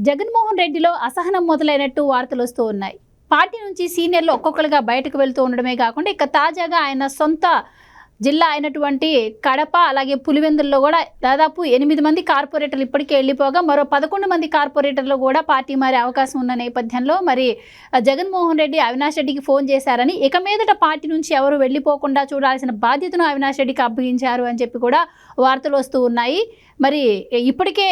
జగన్మోహన్ రెడ్డిలో అసహనం మొదలైనట్టు వార్తలు వస్తూ ఉన్నాయి. పార్టీ నుంచి సీనియర్లు ఒక్కొక్కరుగా బయటకు వెళ్తూ ఉండడమే కాకుండా ఇక తాజాగా ఆయన సొంత జిల్లా అయినటువంటి కడప అలాగే పులివెందుల్లో కూడా దాదాపు 8 మంది కార్పొరేటర్లు ఇప్పటికే వెళ్ళిపోగా మరో 11 మంది కార్పొరేటర్లు కూడా పార్టీ మారే అవకాశం ఉన్న నేపథ్యంలో మరి జగన్మోహన్ రెడ్డి అవినాష్ రెడ్డికి ఫోన్ చేశారని, ఇక మీదట పార్టీ నుంచి ఎవరు వెళ్ళిపోకుండా చూడాల్సిన బాధ్యతను అవినాష్ రెడ్డికి అప్పగించారు అని చెప్పి కూడా వార్తలు వస్తూ ఉన్నాయి. మరి ఇప్పటికే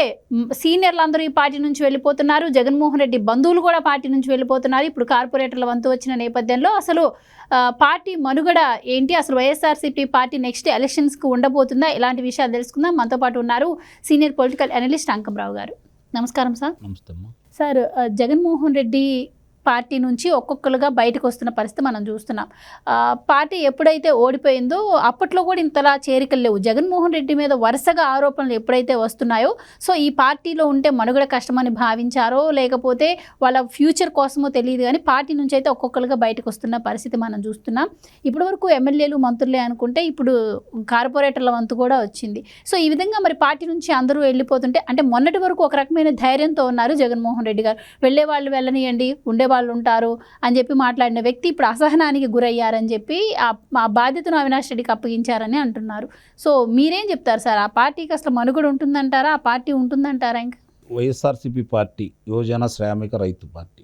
సీనియర్లు అందరూ ఈ పార్టీ నుంచి వెళ్ళిపోతున్నారు. జగన్మోహన్ రెడ్డి బంధువులు కూడా పార్టీ నుంచి వెళ్ళిపోతున్నారు. ఇప్పుడు కార్పొరేటర్ల వంతు వచ్చిన నేపథ్యంలో అసలు పార్టీ మనుగడ ఏంటి, అసలు వైఎస్ఆర్సీపీ పార్టీ నెక్స్ట్ ఎలక్షన్స్కి ఉండబోతుందా, ఇలాంటి విషయాలు తెలుసుకుందాం. మనతో పాటు ఉన్నారు సీనియర్ పొలిటికల్ అనలిస్ట్ అంకంరావు గారు. నమస్కారం సార్. నమస్తే సార్, జగన్మోహన్ రెడ్డి పార్టీ నుంచి ఒక్కొక్కరుగా బయటకు వస్తున్న పరిస్థితి మనం చూస్తున్నాం. పార్టీ ఎప్పుడైతే ఓడిపోయిందో అప్పట్లో కూడా ఇంతలా చేరికలు లేవు. జగన్మోహన్ రెడ్డి మీద వరుసగా ఆరోపణలు ఎప్పుడైతే వస్తున్నాయో సో ఈ పార్టీలో ఉంటే మనుగడ కష్టమని భావించారో లేకపోతే వాళ్ళ ఫ్యూచర్ కోసమో తెలియదు, కానీ పార్టీ నుంచి అయితే ఒక్కొక్కరుగా బయటకు వస్తున్న పరిస్థితి మనం చూస్తున్నాం. ఇప్పటి వరకు ఎమ్మెల్యేలు మంత్రులే అనుకుంటే ఇప్పుడు కార్పొరేటర్ల వంతు కూడా వచ్చింది. సో ఈ విధంగా మరి పార్టీ నుంచి అందరూ వెళ్ళిపోతుంటే అంటే మొన్నటి వరకు ఒక రకమైన ధైర్యంతో ఉన్నారు జగన్మోహన్ రెడ్డి గారు. వెళ్ళే వాళ్ళు వెళ్ళనియండి, ఉండే వాళ్ళు ఉంటారు అని చెప్పి మాట్లాడిన వ్యక్తి ఇప్పుడు అసహనానికి గురయ్యారని చెప్పి ఆ బాధ్యతను అవినాష్ రెడ్డికి అప్పగించారని అంటున్నారు. సో మీరేం చెప్తారు సార్? ఆ పార్టీకి అసలు మనుగడ ఉంటుందంటారా? ఆ పార్టీ ఉంటుందంటారా? ఇంకా వైఎస్ఆర్సీపీ పార్టీ యువజన శ్రామిక రైతు పార్టీ,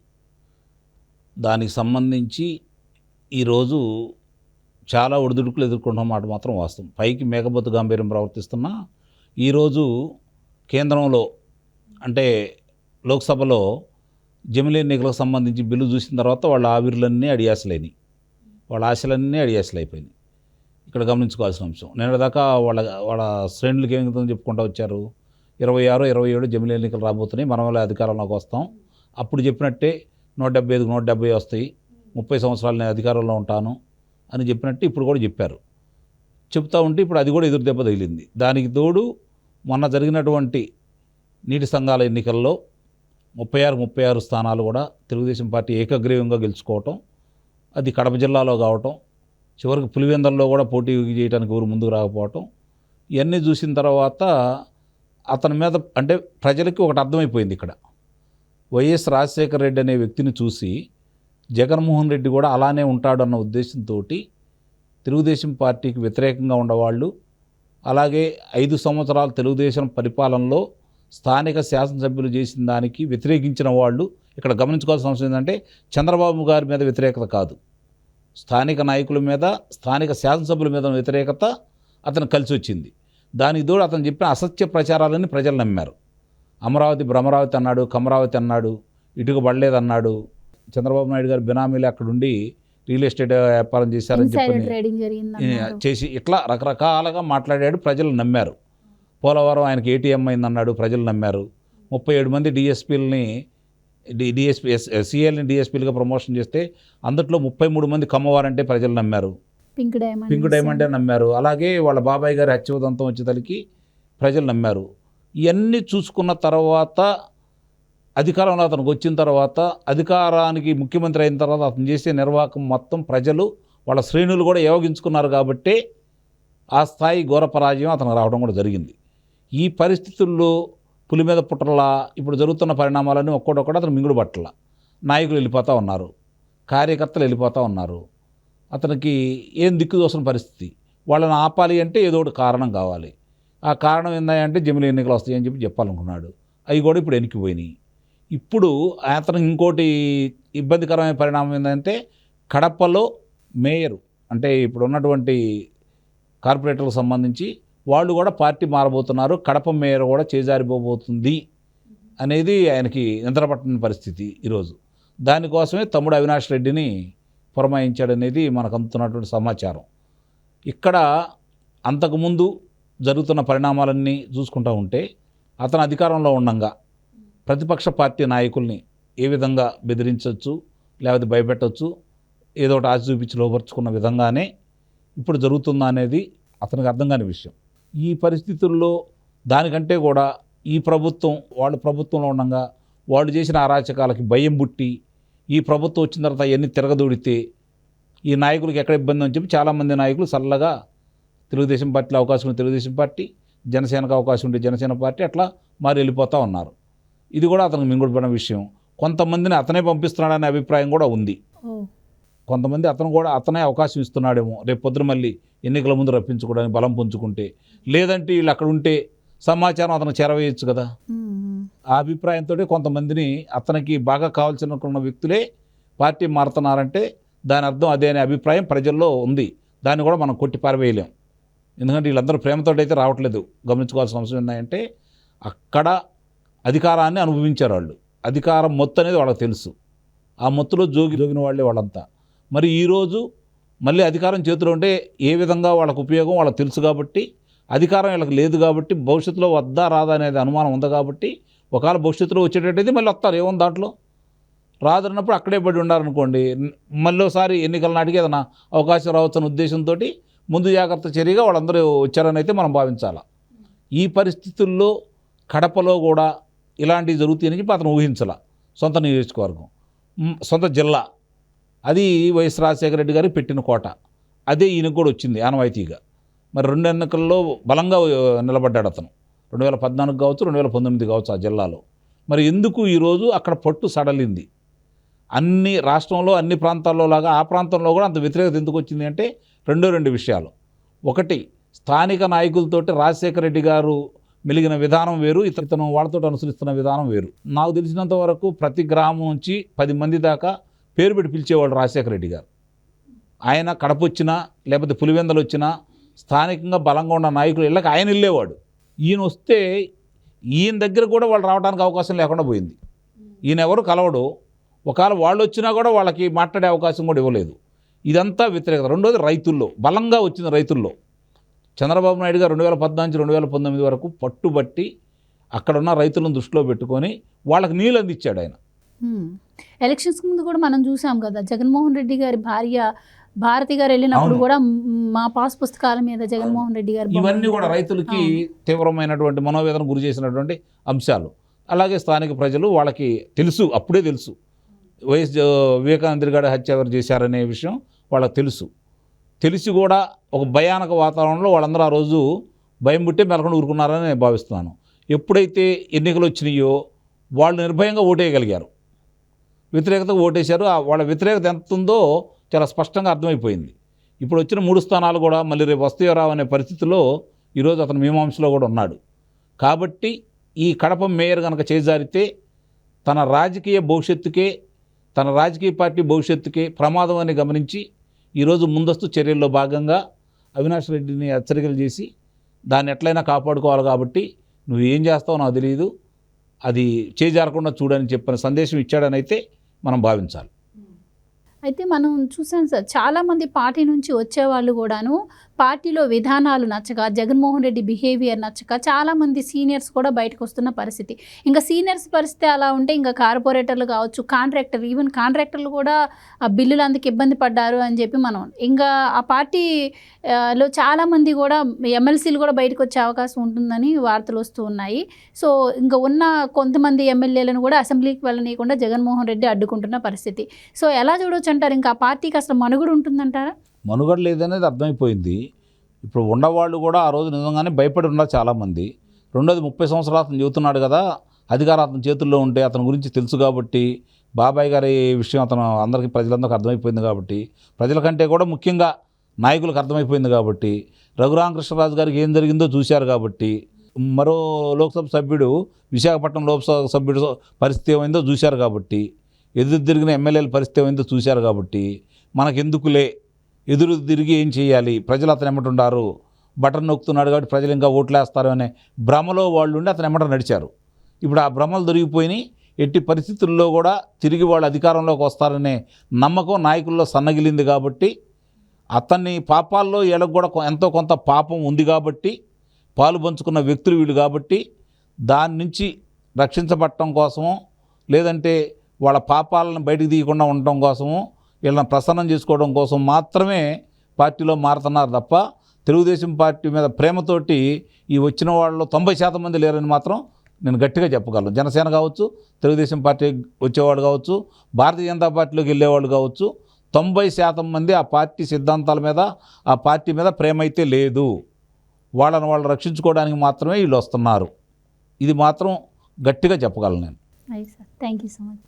దానికి సంబంధించి ఈరోజు చాలా ఒడిదుడుకులు ఎదుర్కొంటున్న మాట మాత్రం వాస్తవం. పైకి మేఘబొత్తు గాంభీర్యం ప్రవర్తిస్తున్నా ఈరోజు కేంద్రంలో అంటే లోక్సభలో జమిలీ ఎన్నికలకు సంబంధించి బిల్లు చూసిన తర్వాత వాళ్ళ ఆవిర్లన్నీ అడియాసలైనాయి, వాళ్ళ ఆశలన్నీ అడియాసలైపోయినాయి. ఇక్కడ గమనించుకోవాల్సిన అంశం. నేను దాకా వాళ్ళ శ్రేణులకి ఏం చెప్పుకుంటూ వచ్చారు, 26, 27 జమిలీ ఎన్నికలు రాబోతున్నాయి, మనం వాళ్ళ అధికారంలోకి వస్తాం, అప్పుడు చెప్పినట్టే 175కు 170 వస్తాయి, 30 సంవత్సరాలు నేను అధికారంలో ఉంటాను అని చెప్పినట్టు ఇప్పుడు కూడా చెప్పారు. చెప్తూ ఉంటే ఇప్పుడు అది కూడా ఎదురు దెబ్బ తగిలింది. దానికి తోడు మొన్న జరిగినటువంటి నీటి సంఘాల ఎన్నికల్లో 36 స్థానాలు కూడా తెలుగుదేశం పార్టీ ఏకగ్రీవంగా గెలుచుకోవటం, అది కడప జిల్లాలో కావటం, చివరికి పులివెందుల్లో కూడా పోటీ చేయడానికి ఎవరు ముందుకు రాకపోవటం, ఇవన్నీ చూసిన తర్వాత అతని మీద అంటే ప్రజలకి ఒకటి అర్థమైపోయింది. ఇక్కడ వైఎస్ రాజశేఖర రెడ్డి అనే వ్యక్తిని చూసి జగన్మోహన్ రెడ్డి కూడా అలానే ఉంటాడు అన్న ఉద్దేశంతో తెలుగుదేశం పార్టీకి వ్యతిరేకంగా ఉండేవాళ్ళు, అలాగే 5 సంవత్సరాలు తెలుగుదేశం పరిపాలనలో స్థానిక శాసనసభ్యులు చేసిన దానికి వ్యతిరేకించిన వాళ్ళు, ఇక్కడ గమనించుకోవాల్సిన అవసరం ఏంటంటే చంద్రబాబు గారి మీద వ్యతిరేకత కాదు, స్థానిక నాయకుల మీద, స్థానిక శాసనసభ్యుల మీద వ్యతిరేకత అతను కలిసి వచ్చింది. దానికి తోడు అతను చెప్పిన అసత్య ప్రచారాలని ప్రజలు నమ్మారు. అమరావతి భ్రమరావతి అన్నాడు, కమరావతి అన్నాడు, ఇటుక పడలేదన్నాడు, చంద్రబాబు నాయుడు గారు బినామీలు అక్కడుండి రియల్ ఎస్టేట్ వ్యాపారం చేశారని చెప్పి చేసి ఇట్లా రకరకాలుగా మాట్లాడాడు, ప్రజలు నమ్మారు. పోలవరం ఆయనకి ఏటీఎం అయిందన్నాడు, ప్రజలు నమ్మారు. 37 మంది డిఎస్పీలని సిఎల్ని డిఎస్పీలుగా ప్రమోషన్ చేస్తే అందులో 33 మంది కమ్మవారంటే ప్రజలు నమ్మారు, పింక్ డైమండ్ నమ్మారు. అలాగే వాళ్ళ బాబాయ్ గారి హత్యోదంతం వచ్చేసరికి ప్రజలు నమ్మారు. ఇవన్నీ చూసుకున్న తర్వాత అధికారంలో అతనికి వచ్చిన తర్వాత, అధికారానికి ముఖ్యమంత్రి అయిన తర్వాత అతను చేసే నిర్వాహకం మొత్తం ప్రజలు వాళ్ళ శ్రేణులు కూడా యోగించుకున్నారు. కాబట్టి ఆ స్థాయి ఘోర పరాజయం అతనికి రావడం కూడా జరిగింది. ఈ పరిస్థితుల్లో పులి మీద పుట్టలా ఇప్పుడు జరుగుతున్న పరిణామాలన్నీ ఒక్కొక్కటి అతను మింగుడు పట్టల. నాయకులు వెళ్ళిపోతూ ఉన్నారు, కార్యకర్తలు వెళ్ళిపోతూ ఉన్నారు. అతనికి ఏం దిక్కు తోసిన పరిస్థితి. వాళ్ళని ఆపాలి అంటే ఏదో ఒకటి కారణం కావాలి. ఆ కారణం ఏంటంటే జమిలీ ఎన్నికలు వస్తాయని చెప్పాలనుకున్నాడు, అవి కూడా ఇప్పుడు వెనక్కిపోయినాయి. ఇప్పుడు అతను ఇంకోటి ఇబ్బందికరమైన పరిణామం ఏంటంటే కడపలో మేయరు అంటే ఇప్పుడు ఉన్నటువంటి కార్పొరేటర్లకు సంబంధించి వాళ్ళు కూడా పార్టీ మారబోతున్నారు, కడప మేయర్ కూడా చేజారిపోబోతుంది అనేది ఆయనకి నిద్రపట్టని పరిస్థితి ఈరోజు. దానికోసమే తమ్ముడు అవినాష్ రెడ్డిని పురమాయించాడనేది మనకు అందుతున్నటువంటి సమాచారం. ఇక్కడ అంతకుముందు జరుగుతున్న పరిణామాలన్నీ చూసుకుంటూ ఉంటే అతను అధికారంలో ఉండగా ప్రతిపక్ష పార్టీ నాయకుల్ని ఏ విధంగా బెదిరించవచ్చు, లేకపోతే భయపెట్టవచ్చు, ఏదో ఒకటి ఆశ చూపించి లోపరుచుకున్న విధంగానే ఇప్పుడు జరుగుతుందా అనేది అతనికి అర్థం కాని విషయం. ఈ పరిస్థితుల్లో దానికంటే కూడా ఈ ప్రభుత్వం వాళ్ళు ప్రభుత్వంలో ఉండగా వాళ్ళు చేసిన అరాచకాలకి భయం పుట్టి ఈ ప్రభుత్వం వచ్చిన తర్వాత అవన్నీ తిరగదూడితే ఈ నాయకులకి ఎక్కడ ఇబ్బంది అని చెప్పి చాలామంది నాయకులు చల్లగా తెలుగుదేశం పార్టీలో అవకాశం ఉంటే తెలుగుదేశం పార్టీ, జనసేనకు అవకాశం ఉంటే జనసేన పార్టీ అట్లా మారి వెళ్ళిపోతూ ఉన్నారు. ఇది కూడా అతనికి మింగుడుపడిన విషయం. కొంతమందిని అతనే పంపిస్తున్నాడనే అభిప్రాయం కూడా ఉంది. కొంతమంది అతనే అవకాశం ఇస్తున్నాడేమో రేపు పొద్దున మళ్ళీ ఎన్నికల ముందు రప్పించుకోవడానికి బలం పుంజుకుంటే, లేదంటే వీళ్ళు అక్కడ ఉంటే సమాచారం అతను చేరవేయచ్చు కదా. ఆ అభిప్రాయంతో కొంతమందిని అతనికి బాగా కావాల్సిన వ్యక్తులే పార్టీ మారుతున్నారంటే దాని అర్థం అదే అనే అభిప్రాయం ప్రజల్లో ఉంది. దాన్ని కూడా మనం కొట్టి పారవేయలేం. ఎందుకంటే వీళ్ళందరూ ప్రేమతో అయితే రావట్లేదు. గమనించుకోవాల్సిన అవసరం ఏంటంటే అక్కడ అధికారాన్ని అనుభవించారు వాళ్ళు. అధికారం మొత్తు అనేది వాళ్ళకి తెలుసు. ఆ మొత్తులో జోగిన వాళ్ళే వాళ్ళంతా. మరి ఈరోజు మళ్ళీ అధికారం చేతిలో ఉంటే ఏ విధంగా వాళ్ళకు ఉపయోగం వాళ్ళకి తెలుసు కాబట్టి, అధికారం వీళ్ళకి లేదు కాబట్టి భవిష్యత్తులో వద్దా రాదా అనేది అనుమానం ఉంది కాబట్టి, ఒకవేళ భవిష్యత్తులో వచ్చేటట్టయితే మళ్ళీ వస్తారు. ఏముంది దాంట్లో? రాదన్నప్పుడు అక్కడే పడి ఉండారనుకోండి, మళ్ళీ ఒకసారి ఎన్నికల నాటికి ఏదైనా అవకాశం రావచ్చనే ఉద్దేశంతో ముందు జాగ్రత్త చర్యగా వాళ్ళందరూ వచ్చారని అయితే మనం భావించాలి. ఈ పరిస్థితుల్లో కడపలో కూడా ఇలాంటివి జరుగుతాయని చెప్పి అతను ఊహించాల. సొంత నియోజకవర్గం, సొంత జిల్లా, అది వైఎస్ రాజశేఖర రెడ్డి గారికి పెట్టిన కోట. అదే ఈయనకు కూడా వచ్చింది ఆనవాయితీగా. మరి 2 ఎన్నికల్లో బలంగా నిలబడ్డాడు అతను. 2014 కావచ్చు, 2019 కావచ్చు ఆ జిల్లాలో. మరి ఎందుకు ఈరోజు అక్కడ పట్టు సడలింది? అన్ని రాష్ట్రంలో అన్ని ప్రాంతాల్లో లాగా ఆ ప్రాంతంలో కూడా అంత వ్యతిరేకత ఎందుకు వచ్చింది అంటే 2 విషయాలు. ఒకటి, స్థానిక నాయకులతోటి రాజశేఖర రెడ్డి గారు మెలిగిన విధానం వేరు, ఇతను వాళ్ళతో అనుసరిస్తున్న విధానం వేరు. నాకు తెలిసినంత వరకు ప్రతి గ్రామం నుంచి 10 మంది దాకా పేరు పెట్టి పిలిచేవాడు రాజశేఖర రెడ్డి గారు. ఆయన కడప వచ్చినా లేకపోతే పులివెందలు వచ్చినా స్థానికంగా బలంగా ఉన్న నాయకులు ఇళ్ళకి ఆయన వెళ్ళేవాడు. ఈయన వస్తే ఈయన దగ్గర కూడా వాళ్ళు రావడానికి అవకాశం లేకుండా పోయింది. ఈయన ఎవరు కలవడు. ఒకవేళ వాళ్ళు వచ్చినా కూడా వాళ్ళకి మాట్లాడే అవకాశం కూడా ఇవ్వలేదు. ఇదంతా వ్యతిరేకత. రెండోది రైతుల్లో బలంగా వచ్చింది. రైతుల్లో చంద్రబాబు నాయుడు గారు 2014 2019 వరకు పట్టుబట్టి అక్కడున్న రైతులను దృష్టిలో పెట్టుకొని వాళ్ళకి నీళ్ళు అందించాడు ఆయన. ఎలక్షన్స్ ముందు కూడా మనం చూసాం కదా, జగన్మోహన్ రెడ్డి గారి భార్య భారతి గారు వెళ్ళినప్పుడు కూడా మా పాస్ పుస్తకాల మీద జగన్మోహన్ రెడ్డి గారు, ఇవన్నీ కూడా రైతులకి తీవ్రమైనటువంటి మనోవేదన గురి చేసినటువంటి అంశాలు. అలాగే స్థానిక ప్రజలు వాళ్ళకి తెలుసు, అప్పుడే తెలుసు వైఎస్ వివేకానంద గారి హత్య ఎవరు చేశారనే విషయం వాళ్ళకి తెలిసి కూడా ఒక భయానక వాతావరణంలో వాళ్ళందరూ ఆ రోజు భయం పుట్టే మెలకొని ఊరుకున్నారని నేను భావిస్తున్నాను. ఎప్పుడైతే ఎన్నికలు వచ్చినాయో వాళ్ళు నిర్భయంగా ఓటేయగలిగారు, వ్యతిరేకతకు ఓటేశారు. వాళ్ళ వ్యతిరేకత ఎంత ఉందో చాలా స్పష్టంగా అర్థమైపోయింది. ఇప్పుడు వచ్చిన 3 స్థానాలు కూడా మళ్ళీ రేపు వస్తాయో రావు అనే పరిస్థితిలో ఈరోజు అతను మీమాంసలో కూడా ఉన్నాడు. కాబట్టి ఈ కడప మేయర్ కనుక చేజారితే తన రాజకీయ భవిష్యత్తుకే, తన రాజకీయ పార్టీ భవిష్యత్తుకే ప్రమాదం అని గమనించి ఈరోజు ముందస్తు చర్యల్లో భాగంగా అవినాష్ రెడ్డిని హెచ్చరికలు చేసి దాన్ని ఎట్లయినా కాపాడుకోవాలి. కాబట్టి నువ్వు ఏం చేస్తావో నాకు తెలియదు, అది చేజారకుండా చూడని చెప్పిన సందేశం ఇచ్చాడని అయితే మనం భావించాలి. అయితే మనం చూసాం సార్, చాలామంది పార్టీ నుంచి వచ్చేవాళ్ళు కూడాను పార్టీలో విధానాలు నచ్చక, జగన్మోహన్ రెడ్డి బిహేవియర్ నచ్చక చాలామంది సీనియర్స్ కూడా బయటకు వస్తున్న పరిస్థితి. ఇంకా సీనియర్స్ పరిస్థితి అలా ఉంటే ఇంకా కార్పొరేటర్లు కావచ్చు, ఈవెన్ కాంట్రాక్టర్లు కూడా ఆ బిల్లులు అందుకు ఇబ్బంది పడ్డారు అని చెప్పి మనం ఇంకా ఆ పార్టీలో చాలామంది కూడా ఎమ్మెల్సీలు కూడా బయటకు వచ్చే అవకాశం ఉంటుందని వార్తలు వస్తూ ఉన్నాయి. సో ఇంకా ఉన్న కొంతమంది ఎమ్మెల్యేలను కూడా అసెంబ్లీకి వెళ్ళనీయకుండా జగన్మోహన్ రెడ్డి అడ్డుకుంటున్న పరిస్థితి. సో ఎలా చూడవచ్చు అంటారు? ఇంకా ఆ పార్టీకి అసలు మనుగడ ఉంటుందంటారా? మనుగడ లేదనేది అర్థమైపోయింది. ఇప్పుడు ఉన్నవాళ్ళు కూడా ఆ రోజు నిజంగానే భయపడి ఉన్నారు చాలామంది. రెండోది 30 సంవత్సరాలు అతను చెబుతున్నాడు కదా, అధికారం అతని చేతుల్లో ఉంటే అతని గురించి తెలుసు కాబట్టి, బాబాయ్ గారి విషయం అతను అందరికీ ప్రజలందరికీ అర్థమైపోయింది కాబట్టి, ప్రజల కంటే కూడా ముఖ్యంగా నాయకులకు అర్థమైపోయింది కాబట్టి, రఘురామకృష్ణరాజు గారికి ఏం జరిగిందో చూశారు కాబట్టి, మరో లోక్సభ సభ్యుడు విశాఖపట్నం లోక్సభ సభ్యుడు పరిస్థితి ఏమైందో చూశారు కాబట్టి, ఎదురు తిరిగిన ఎమ్మెల్యేల పరిస్థితి ఏమైందో చూశారు కాబట్టి, మనకెందుకులే ఎదురు తిరిగి ఏం చేయాలి, ప్రజలు అతను ఎమ్మటుండారు, బటన్ నొక్కుతున్నాడు కాబట్టి ప్రజలు ఇంకా ఓట్లేస్తారు అనే భ్రమలో వాళ్ళు ఉండి అతను ఎమ్మట నడిచారు. ఇప్పుడు ఆ భ్రమలు దొరికిపోయినాయి. ఎట్టి పరిస్థితుల్లో కూడా తిరిగి వాళ్ళు అధికారంలోకి వస్తారనే నమ్మకం నాయకుల్లో సన్నగిలింది కాబట్టి, అతన్ని పాపాల్లో వీళ్ళకు కూడా ఎంతో కొంత పాపం ఉంది కాబట్టి, పాలు పంచుకున్న వ్యక్తులు వీళ్ళు కాబట్టి, దాని నుంచి రక్షించబడటం కోసమో లేదంటే వాళ్ళ పాపాలను బయటికి తీయకుండా ఉండటం కోసమో వీళ్ళని ప్రసన్నం చేసుకోవడం కోసం మాత్రమే పార్టీలో మారుతున్నారు తప్ప, తెలుగుదేశం పార్టీ మీద ప్రేమతోటి ఈ వచ్చిన వాళ్ళలో 90% మంది లేరని మాత్రం నేను గట్టిగా చెప్పగలను. జనసేన కావచ్చు, తెలుగుదేశం పార్టీ వచ్చేవాళ్ళు కావచ్చు, భారతీయ జనతా పార్టీలోకి వెళ్ళేవాళ్ళు కావచ్చు, 90% మంది ఆ పార్టీ సిద్ధాంతాల మీద, ఆ పార్టీ మీద ప్రేమ అయితే లేదు. వాళ్ళని వాళ్ళు రక్షించుకోవడానికి మాత్రమే వీళ్ళు వస్తున్నారు. ఇది మాత్రం గట్టిగా చెప్పగలను నేను. Right sir, thank you so much.